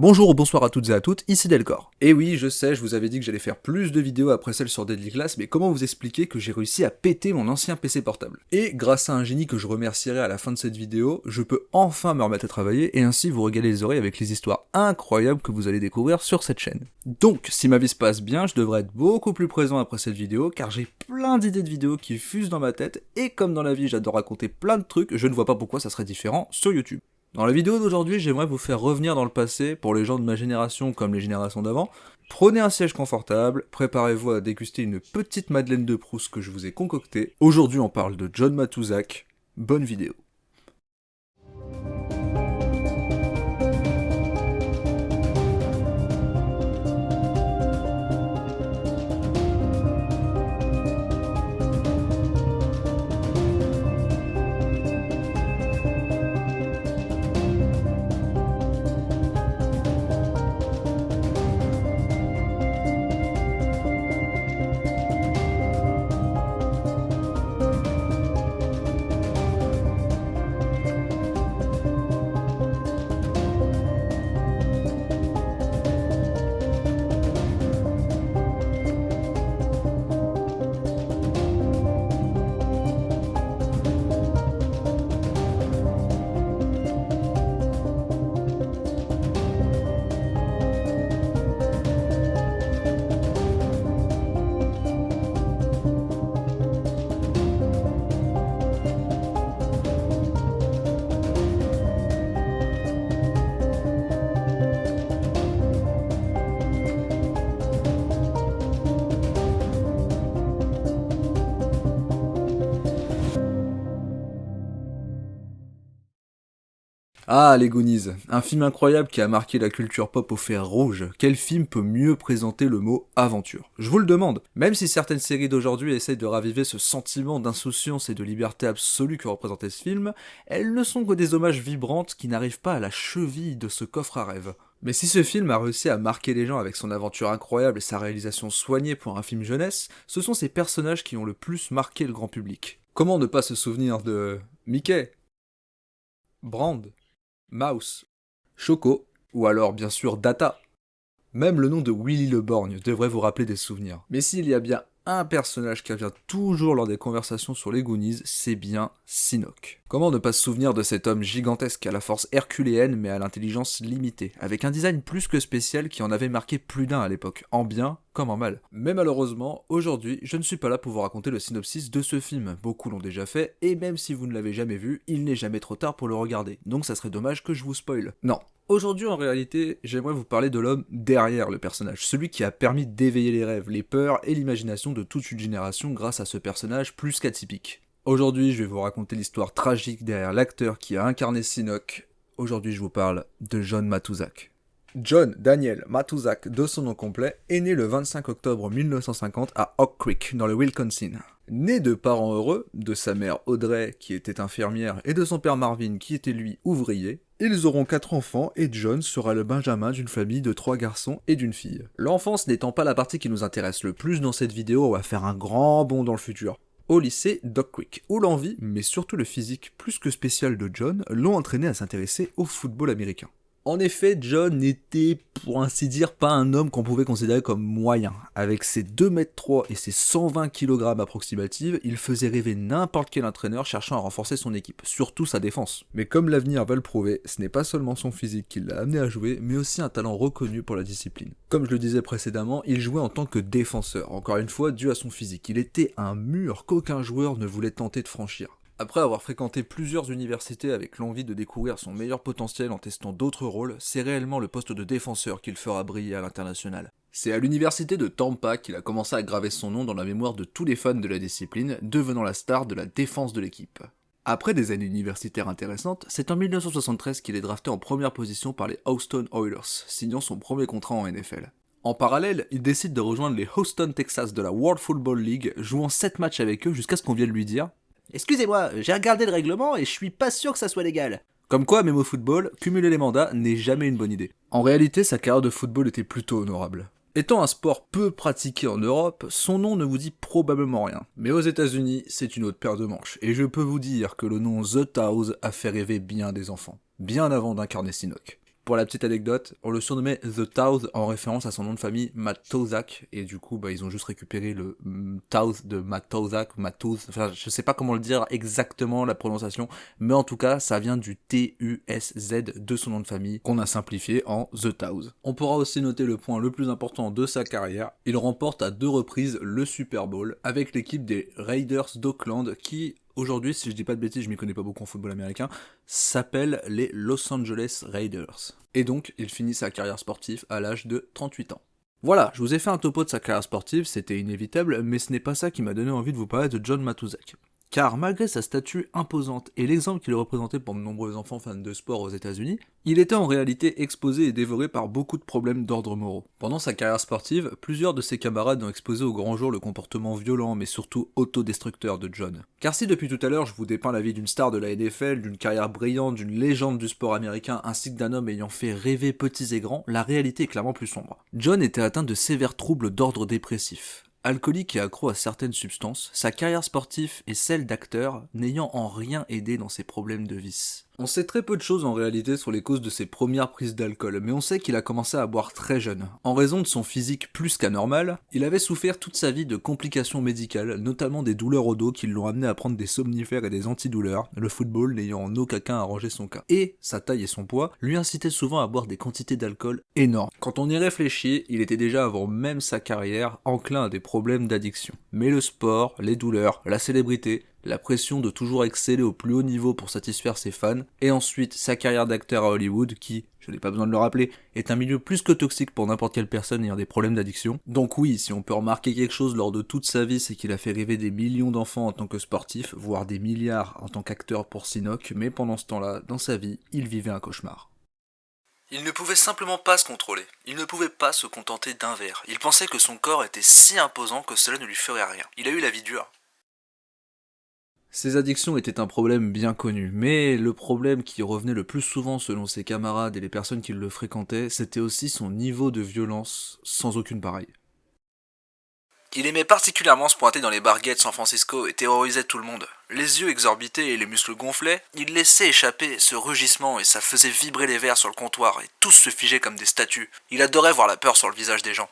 Bonjour ou bonsoir à toutes et à toutes, ici Delcor. Et oui, je sais, je vous avais dit que j'allais faire plus de vidéos après celle sur Deadly Class, mais comment vous expliquer que j'ai réussi à péter mon ancien PC portable? Et grâce à un génie que je remercierai à la fin de cette vidéo, je peux enfin me remettre à travailler et ainsi vous régaler les oreilles avec les histoires incroyables que vous allez découvrir sur cette chaîne. Donc, si ma vie se passe bien, je devrais être beaucoup plus présent après cette vidéo, car j'ai plein d'idées de vidéos qui fusent dans ma tête, et comme dans la vie j'adore raconter plein de trucs, je ne vois pas pourquoi ça serait différent sur YouTube. Dans la vidéo d'aujourd'hui, j'aimerais vous faire revenir dans le passé, pour les gens de ma génération comme les générations d'avant. Prenez un siège confortable, préparez-vous à déguster une petite madeleine de Proust que je vous ai concoctée. Aujourd'hui on parle de John Matuszak. Bonne vidéo. Ah, les Goonies, un film incroyable qui a marqué la culture pop au fer rouge. Quel film peut mieux présenter le mot aventure? Je vous le demande. Même si certaines séries d'aujourd'hui essayent de raviver ce sentiment d'insouciance et de liberté absolue que représentait ce film, elles ne sont que des hommages vibrantes qui n'arrivent pas à la cheville de ce coffre à rêve. Mais si ce film a réussi à marquer les gens avec son aventure incroyable et sa réalisation soignée pour un film jeunesse, ce sont ces personnages qui ont le plus marqué le grand public. Comment ne pas se souvenir de Mickey, Brand, Mouse, Choco, ou alors bien sûr Data. Même le nom de Willy le Borgne devrait vous rappeler des souvenirs. Mais s'il y a bien un personnage qui revient toujours lors des conversations sur les Goonies, c'est bien Sinoc. Comment ne pas se souvenir de cet homme gigantesque à la force herculéenne mais à l'intelligence limitée, avec un design plus que spécial qui en avait marqué plus d'un à l'époque, en bien comme en mal. Mais malheureusement, aujourd'hui, je ne suis pas là pour vous raconter le synopsis de ce film, beaucoup l'ont déjà fait, et même si vous ne l'avez jamais vu, il n'est jamais trop tard pour le regarder, donc ça serait dommage que je vous spoil. Non. Aujourd'hui, en réalité, j'aimerais vous parler de l'homme derrière le personnage, celui qui a permis d'éveiller les rêves, les peurs et l'imagination de toute une génération grâce à ce personnage plus qu'atypique. Aujourd'hui, je vais vous raconter l'histoire tragique derrière l'acteur qui a incarné Sinoc. Aujourd'hui, je vous parle de John Matuszak. John Daniel Matuszak, de son nom complet, est né le 25 octobre 1950 à Oak Creek, dans le Wisconsin. Né de parents heureux, de sa mère Audrey qui était infirmière et de son père Marvin qui était lui ouvrier, ils auront 4 enfants et John sera le benjamin d'une famille de 3 garçons et d'une fille. L'enfance n'étant pas la partie qui nous intéresse le plus dans cette vidéo, on va faire un grand bond dans le futur. Au lycée Dock Creek, où l'envie, mais surtout le physique plus que spécial de John, l'ont entraîné à s'intéresser au football américain. En effet, John n'était, pour ainsi dire, pas un homme qu'on pouvait considérer comme moyen. Avec ses 2,3 m et ses 120 kg approximatifs, il faisait rêver n'importe quel entraîneur cherchant à renforcer son équipe, surtout sa défense. Mais comme l'avenir va le prouver, ce n'est pas seulement son physique qui l'a amené à jouer, mais aussi un talent reconnu pour la discipline. Comme je le disais précédemment, il jouait en tant que défenseur, encore une fois dû à son physique. Il était un mur qu'aucun joueur ne voulait tenter de franchir. Après avoir fréquenté plusieurs universités avec l'envie de découvrir son meilleur potentiel en testant d'autres rôles, c'est réellement le poste de défenseur qu'il fera briller à l'international. C'est à l'université de Tampa qu'il a commencé à graver son nom dans la mémoire de tous les fans de la discipline, devenant la star de la défense de l'équipe. Après des années universitaires intéressantes, c'est en 1973 qu'il est drafté en première position par les Houston Oilers, signant son premier contrat en NFL. En parallèle, il décide de rejoindre les Houston Texans de la World Football League, jouant 7 matchs avec eux jusqu'à ce qu'on vienne lui dire « Excusez-moi, j'ai regardé le règlement et je suis pas sûr que ça soit légal ». Comme quoi, même au football, cumuler les mandats n'est jamais une bonne idée. En réalité, sa carrière de football était plutôt honorable. Étant un sport peu pratiqué en Europe, son nom ne vous dit probablement rien. Mais aux États-Unis, c'est une autre paire de manches, et je peux vous dire que le nom The Towers a fait rêver bien des enfants, bien avant d'incarner Sinoc. Pour la petite anecdote, on le surnommait The Towth en référence à son nom de famille Matozak, et du coup ils ont juste récupéré le Towth de Matozak, enfin je sais pas comment le dire exactement la prononciation, mais en tout cas ça vient du T-U-S-Z de son nom de famille, qu'on a simplifié en The Towth. On pourra aussi noter le point le plus important de sa carrière, il remporte à 2 reprises le Super Bowl avec l'équipe des Raiders d'Oakland qui, aujourd'hui, si je dis pas de bêtises, je m'y connais pas beaucoup en football américain, s'appelle les Los Angeles Raiders. Et donc, il finit sa carrière sportive à l'âge de 38 ans. Voilà, je vous ai fait un topo de sa carrière sportive, c'était inévitable, mais ce n'est pas ça qui m'a donné envie de vous parler de John Matuszak. Car malgré sa statue imposante et l'exemple qu'il représentait pour de nombreux enfants fans de sport aux États-Unis, il était en réalité exposé et dévoré par beaucoup de problèmes d'ordre moraux. Pendant sa carrière sportive, plusieurs de ses camarades ont exposé au grand jour le comportement violent mais surtout autodestructeur de John. Car si depuis tout à l'heure je vous dépeins la vie d'une star de la NFL, d'une carrière brillante, d'une légende du sport américain ainsi que d'un homme ayant fait rêver petits et grands, la réalité est clairement plus sombre. John était atteint de sévères troubles d'ordre dépressif. Alcoolique et accro à certaines substances, sa carrière sportive et celle d'acteur n'ayant en rien aidé dans ses problèmes de vice. On sait très peu de choses en réalité sur les causes de ses premières prises d'alcool, mais on sait qu'il a commencé à boire très jeune. En raison de son physique plus qu'anormal, il avait souffert toute sa vie de complications médicales, notamment des douleurs au dos qui l'ont amené à prendre des somnifères et des antidouleurs, le football n'ayant en aucun cas arrangé son cas. Et sa taille et son poids lui incitaient souvent à boire des quantités d'alcool énormes. Quand on y réfléchit, il était déjà avant même sa carrière enclin à des problèmes d'addiction. Mais le sport, les douleurs, la célébrité, la pression de toujours exceller au plus haut niveau pour satisfaire ses fans, et ensuite sa carrière d'acteur à Hollywood qui, je n'ai pas besoin de le rappeler, est un milieu plus que toxique pour n'importe quelle personne ayant des problèmes d'addiction. Donc oui, si on peut remarquer quelque chose lors de toute sa vie, c'est qu'il a fait rêver des millions d'enfants en tant que sportif, voire des milliards en tant qu'acteur pour Sinoc, mais pendant ce temps-là, dans sa vie, il vivait un cauchemar. Il ne pouvait simplement pas se contrôler, il ne pouvait pas se contenter d'un verre, il pensait que son corps était si imposant que cela ne lui ferait rien. Il a eu la vie dure. Ses addictions étaient un problème bien connu, mais le problème qui revenait le plus souvent selon ses camarades et les personnes qui le fréquentaient, c'était aussi son niveau de violence sans aucune pareille. Il aimait particulièrement se pointer dans les bars gays de San Francisco et terrorisait tout le monde. Les yeux exorbités et les muscles gonflés, il laissait échapper ce rugissement et ça faisait vibrer les verres sur le comptoir et tous se figeaient comme des statues. Il adorait voir la peur sur le visage des gens.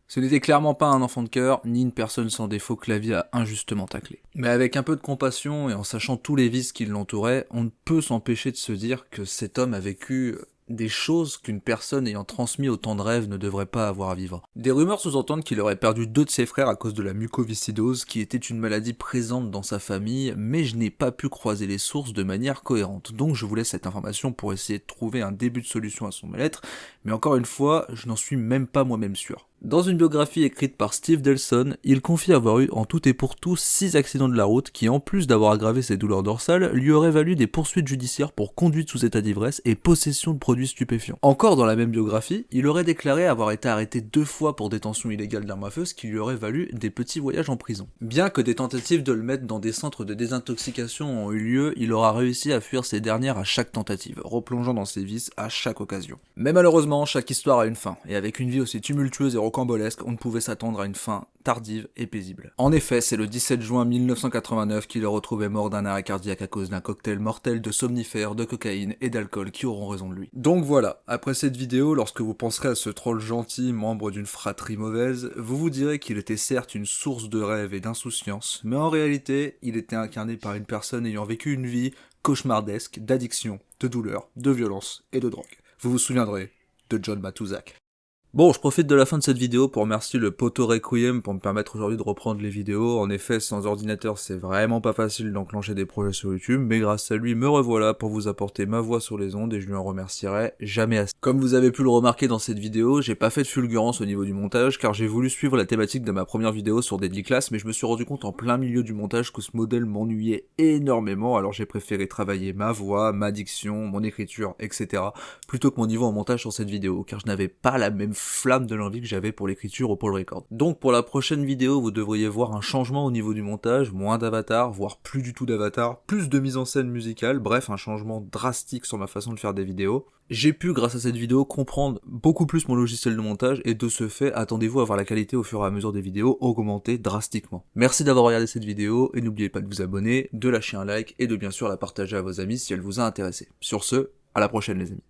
Ce n'était clairement pas un enfant de cœur, ni une personne sans défaut que la vie a injustement taclé. Mais avec un peu de compassion et en sachant tous les vices qui l'entouraient, on ne peut s'empêcher de se dire que cet homme a vécu des choses qu'une personne ayant transmis autant de rêves ne devrait pas avoir à vivre. Des rumeurs sous-entendent qu'il aurait perdu 2 de ses frères à cause de la mucoviscidose, qui était une maladie présente dans sa famille, mais je n'ai pas pu croiser les sources de manière cohérente. Donc je vous laisse cette information pour essayer de trouver un début de solution à son mal-être, mais encore une fois, je n'en suis même pas moi-même sûr. Dans une biographie écrite par Steve Delson, il confie avoir eu en tout et pour tout 6 accidents de la route qui, en plus d'avoir aggravé ses douleurs dorsales, lui auraient valu des poursuites judiciaires pour conduite sous état d'ivresse et possession de produits stupéfiants. Encore dans la même biographie, il aurait déclaré avoir été arrêté 2 fois pour détention illégale d'armes à feu, ce qui lui aurait valu des petits voyages en prison. Bien que des tentatives de le mettre dans des centres de désintoxication ont eu lieu, il aura réussi à fuir ces dernières à chaque tentative, replongeant dans ses vices à chaque occasion. Mais malheureusement, chaque histoire a une fin, et avec une vie aussi tumultueuse et rocambolesque, on ne pouvait s'attendre à une fin tardive et paisible. En effet, c'est le 17 juin 1989 qu'il est retrouvé mort d'un arrêt cardiaque à cause d'un cocktail mortel de somnifères, de cocaïne et d'alcool qui auront raison de lui. Donc voilà, après cette vidéo, lorsque vous penserez à ce troll gentil, membre d'une fratrie mauvaise, vous vous direz qu'il était certes une source de rêve et d'insouciance, mais en réalité, il était incarné par une personne ayant vécu une vie cauchemardesque d'addiction, de douleur, de violence et de drogue. Vous vous souviendrez de John Matuszak. Bon, je profite de la fin de cette vidéo pour remercier le Poto Requiem pour me permettre aujourd'hui de reprendre les vidéos. En effet, sans ordinateur, c'est vraiment pas facile d'enclencher des projets sur YouTube, mais grâce à lui, me revoilà pour vous apporter ma voix sur les ondes et je lui en remercierai jamais assez. Comme vous avez pu le remarquer dans cette vidéo, j'ai pas fait de fulgurance au niveau du montage car j'ai voulu suivre la thématique de ma première vidéo sur Deadly Class, mais je me suis rendu compte en plein milieu du montage que ce modèle m'ennuyait énormément, alors j'ai préféré travailler ma voix, ma diction, mon écriture, etc. plutôt que mon niveau en montage sur cette vidéo, car je n'avais pas la même flamme de l'envie que j'avais pour l'écriture ou pour le record. Donc pour la prochaine vidéo, vous devriez voir un changement au niveau du montage, moins d'avatars, voire plus du tout d'avatars, plus de mise en scène musicale, bref un changement drastique sur ma façon de faire des vidéos. J'ai pu, grâce à cette vidéo, comprendre beaucoup plus mon logiciel de montage et de ce fait, attendez-vous à voir la qualité au fur et à mesure des vidéos augmenter drastiquement. Merci d'avoir regardé cette vidéo et n'oubliez pas de vous abonner, de lâcher un like et de bien sûr la partager à vos amis si elle vous a intéressé. Sur ce, à la prochaine les amis.